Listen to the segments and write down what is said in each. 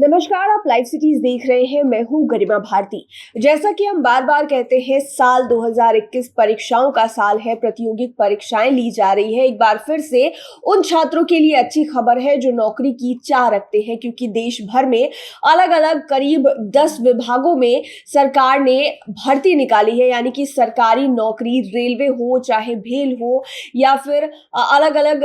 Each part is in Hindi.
नमस्कार, आप लाइव सिटीज देख रहे हैं। मैं हूं गरिमा भारती। जैसा कि हम बार बार कहते हैं, साल 2021 परीक्षाओं का साल है। प्रतियोगिक परीक्षाएं ली जा रही है। एक बार फिर से उन छात्रों के लिए अच्छी खबर है जो नौकरी की चाह रखते हैं, क्योंकि देश भर में अलग अलग करीब 10 विभागों में सरकार ने भर्ती निकाली है। यानी कि सरकारी नौकरी, रेलवे हो चाहे भेल हो या फिर अलग अलग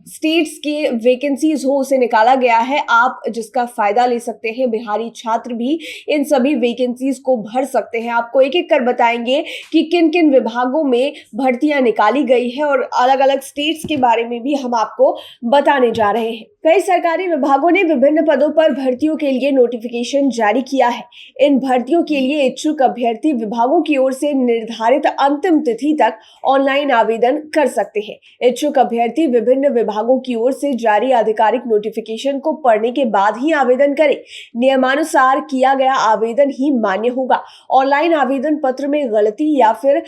स्टेट्स के वैकेंसीज हो, उसे निकाला गया है। आप जिसका फायदा ले सकते हैं। बिहारी छात्र भी इन सभी वैकेंसीज को भर सकते हैं। आपको एक एक कर बताएंगे कि किन किन विभागों में भर्तियां निकाली गई है और अलग अलग स्टेट्स के बारे में भी हम आपको बताने जा रहे हैं। कई सरकारी विभागों ने विभिन्न पदों पर भर्तियों के लिए नोटिफिकेशन जारी किया है। इन भर्तियों के लिए इच्छुक अभ्यर्थी विभागों की ओर से निर्धारित अंतिम तिथि तक ऑनलाइन आवेदन कर सकते हैं। इच्छुक अभ्यर्थी विभिन्न विभागों की ओर से जारी आधिकारिक नोटिफिकेशन को पढ़ने के बाद ही आवेदन करें। नियमानुसार किया गया आवेदन ही मान्य होगा। ऑनलाइन आवेदन पत्र में गलती या फिर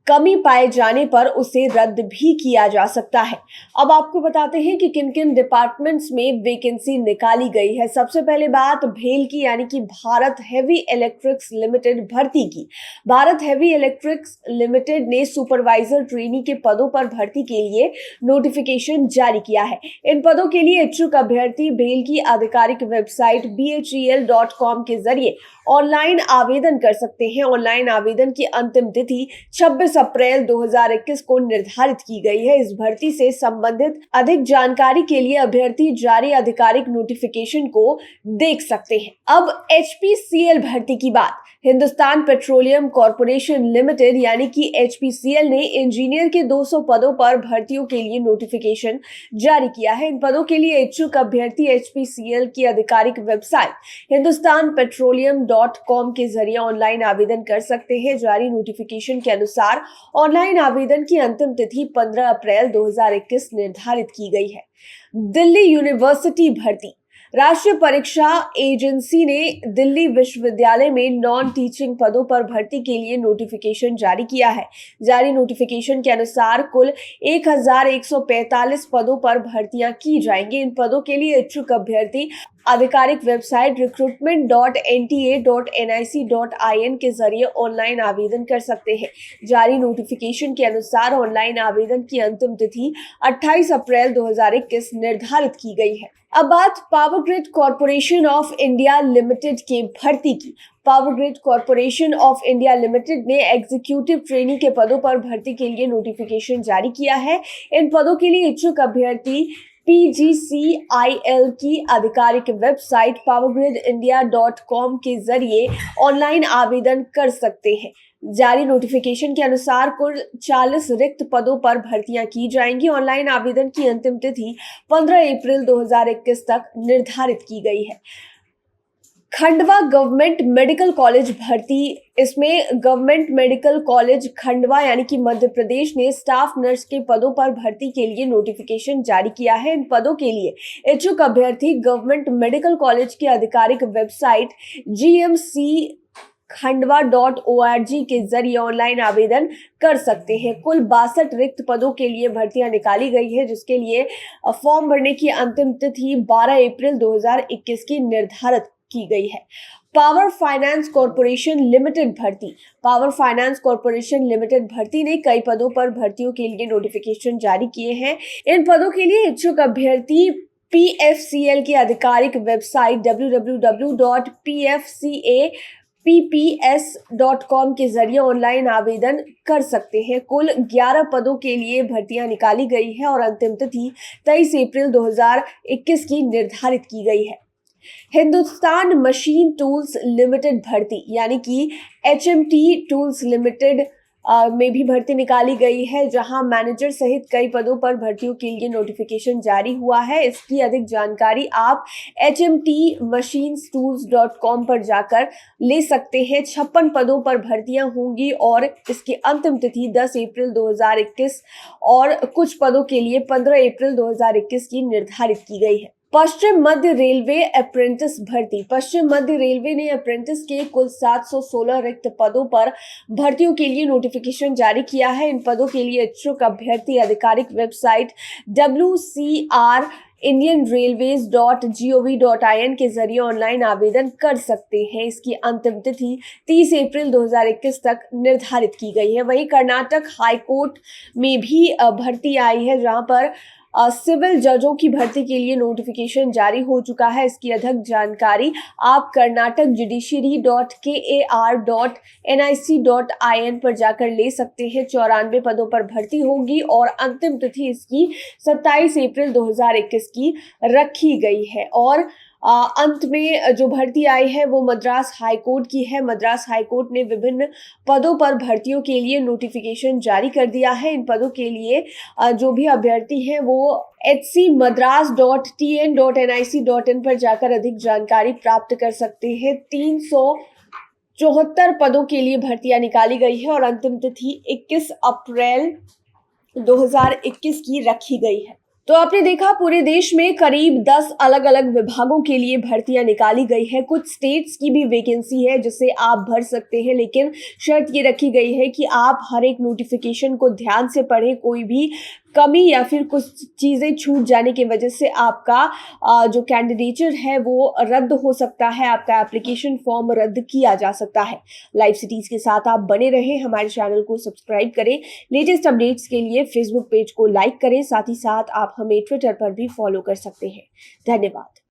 कमी पाए जाने पर उसे रद्द भी किया जा सकता है। अब आपको बताते हैं कि किन किन डिपार्टमेंट्स में वैकेंसी निकाली गई है। सबसे पहले बात भेल की, यानी कि भारत हेवी इलेक्ट्रिक्स लिमिटेड भर्ती की। भारत हेवी इलेक्ट्रिक्स लिमिटेड ने सुपरवाइजर ट्रेनी के पदों पर भर्ती के लिए नोटिफिकेशन जारी किया है। इन पदों के लिए इच्छुक अभ्यर्थी भेल की आधिकारिक वेबसाइट bhel.com के जरिए ऑनलाइन आवेदन कर सकते हैं। ऑनलाइन आवेदन की अंतिम तिथि 26 अप्रैल 2021 को निर्धारित की गई है। इस भर्ती से संबंधित अधिक जानकारी के लिए अभ्यर्थी जारी आधिकारिक नोटिफिकेशन को देख सकते हैं। अब HPCL भर्ती की बात। हिंदुस्तान पेट्रोलियम कॉर्पोरेशन लिमिटेड यानी कि HPCL ने इंजीनियर के 200 पदों पर भर्तियों के लिए नोटिफिकेशन जारी किया है। इन पदों के लिए इच्छुक अभ्यर्थी HPCL की आधिकारिक वेबसाइट hindustanpetroleum.com के जरिए ऑनलाइन आवेदन कर सकते हैं। जारी नोटिफिकेशन के अनुसार ऑनलाइन आवेदन की अंतिम तिथि 15 अप्रैल 2021 निर्धारित की गई है। दिल्ली यूनिवर्सिटी भर्ती। राष्ट्रीय परीक्षा एजेंसी ने दिल्ली विश्वविद्यालय में नॉन टीचिंग पदों पर भर्ती के लिए नोटिफिकेशन जारी किया है। जारी नोटिफिकेशन के अनुसार कुल 1145 पदों पर भर्तियां की जाएंगी। इन पदों के लिए इच्छुक अभ्यर्थी आधिकारिक वेबसाइट recruitment.nta.nic.in के जरिए ऑनलाइन आवेदन कर सकते हैं। जारी नोटिफिकेशन के अनुसार ऑनलाइन आवेदन की अंतिम तिथि 28 अप्रैल 2021 निर्धारित की गई है। अब बात power grid corporation of India limited के भर्ती की। Power grid corporation of India limited ने एग्जीक्यूटिव ट्रेनी के पदों पर भर्ती के लिए नोटिफिकेशन जारी किया है। इन पदों के लिए इच्छुक अभ्यर्थी PGCIL की आधिकारिक वेबसाइट powergridindia.com के जरिए ऑनलाइन आवेदन कर सकते हैं। जारी नोटिफिकेशन के अनुसार कुल 40 रिक्त पदों पर भर्तियां की जाएंगी। ऑनलाइन आवेदन की अंतिम तिथि 15 अप्रैल 2021 तक निर्धारित की गई है। खंडवा गवर्नमेंट मेडिकल कॉलेज भर्ती। इसमें गवर्नमेंट मेडिकल कॉलेज खंडवा यानी कि मध्य प्रदेश ने स्टाफ नर्स के पदों पर भर्ती के लिए नोटिफिकेशन जारी किया है। इन पदों के लिए इच्छुक अभ्यर्थी गवर्नमेंट मेडिकल कॉलेज की आधिकारिक वेबसाइट gmckhandwa.org के जरिए ऑनलाइन आवेदन कर सकते हैं। कुल 62 रिक्त पदों के लिए भर्तियां निकाली गई है, जिसके लिए फॉर्म भरने की अंतिम तिथि 12 अप्रैल 2021 की निर्धारित की गई है। पावर फाइनेंस कॉर्पोरेशन लिमिटेड भर्ती। पावर फाइनेंस कॉर्पोरेशन लिमिटेड भर्ती ने कई पदों पर भर्तियों के लिए नोटिफिकेशन जारी किए हैं। इन पदों के लिए इच्छुक अभ्यर्थी PFCL की आधिकारिक वेबसाइट www.pfcapps.com के जरिए ऑनलाइन आवेदन कर सकते हैं। कुल 11 पदों के लिए भर्तियां निकाली गई है और अंतिम तिथि 23 अप्रैल 2021 की निर्धारित की गई है। हिंदुस्तान मशीन टूल्स लिमिटेड भर्ती यानी कि HMT टूल्स लिमिटेड में भी भर्ती निकाली गई है, जहां मैनेजर सहित कई पदों पर भर्तियों के लिए नोटिफिकेशन जारी हुआ है। इसकी अधिक जानकारी आप hmtmachinestools.com पर जाकर ले सकते हैं। 56 पदों पर भर्तियां होंगी और इसकी अंतिम तिथि 10 अप्रैल 2021 और कुछ पदों के लिए 15 अप्रैल 2021 की निर्धारित की गई है। पश्चिम मध्य रेलवे अप्रेंटिस भर्ती। पश्चिम मध्य रेलवे ने अप्रेंटिस के कुल 716 रिक्त पदों पर भर्तियों के लिए नोटिफिकेशन जारी किया है। इन पदों के लिए इच्छुक अभ्यर्थी आधिकारिक वेबसाइट wcr indianrailways.gov.in के जरिए ऑनलाइन आवेदन कर सकते हैं। इसकी अंतिम तिथि 30 अप्रैल 2021 तक निर्धारित की गई है। वहीं कर्नाटक हाईकोर्ट में भी भर्ती आई है, जहां पर सिविल जजों की भर्ती के लिए नोटिफिकेशन जारी हो चुका है। इसकी अधिक जानकारी आप कर्नाटक judiciary.kar.nic.in पर जाकर ले सकते हैं। 94 पदों पर भर्ती होगी और अंतिम तिथि इसकी 27 अप्रैल 2021 की रखी गई है। और अंत में जो भर्ती आई है वो मद्रास हाईकोर्ट की है। मद्रास हाईकोर्ट ने विभिन्न पदों पर भर्तियों के लिए नोटिफिकेशन जारी कर दिया है। इन पदों के लिए जो भी अभ्यर्थी हैं वो hcmadras.tn.nic.in पर जाकर अधिक जानकारी प्राप्त कर सकते हैं। 374 पदों के लिए भर्तियां निकाली गई है और अंतिम तिथि 21 अप्रैल 2021 की रखी गई है। तो आपने देखा पूरे देश में करीब 10 अलग अलग विभागों के लिए भर्तियां निकाली गई है। कुछ स्टेट्स की भी वैकेंसी है जिसे आप भर सकते हैं, लेकिन शर्त ये रखी गई है कि आप हर एक नोटिफिकेशन को ध्यान से पढ़ें। कोई भी कमी या फिर कुछ चीज़ें छूट जाने की वजह से आपका जो कैंडिडेचर है वो रद्द हो सकता है, आपका एप्लीकेशन फॉर्म रद्द किया जा सकता है। लाइव सिटीज के साथ आप बने रहें, हमारे चैनल को सब्सक्राइब करें। लेटेस्ट अपडेट्स के लिए फेसबुक पेज को लाइक करें, साथ ही साथ आप हमें ट्विटर पर भी फॉलो कर सकते हैं। धन्यवाद।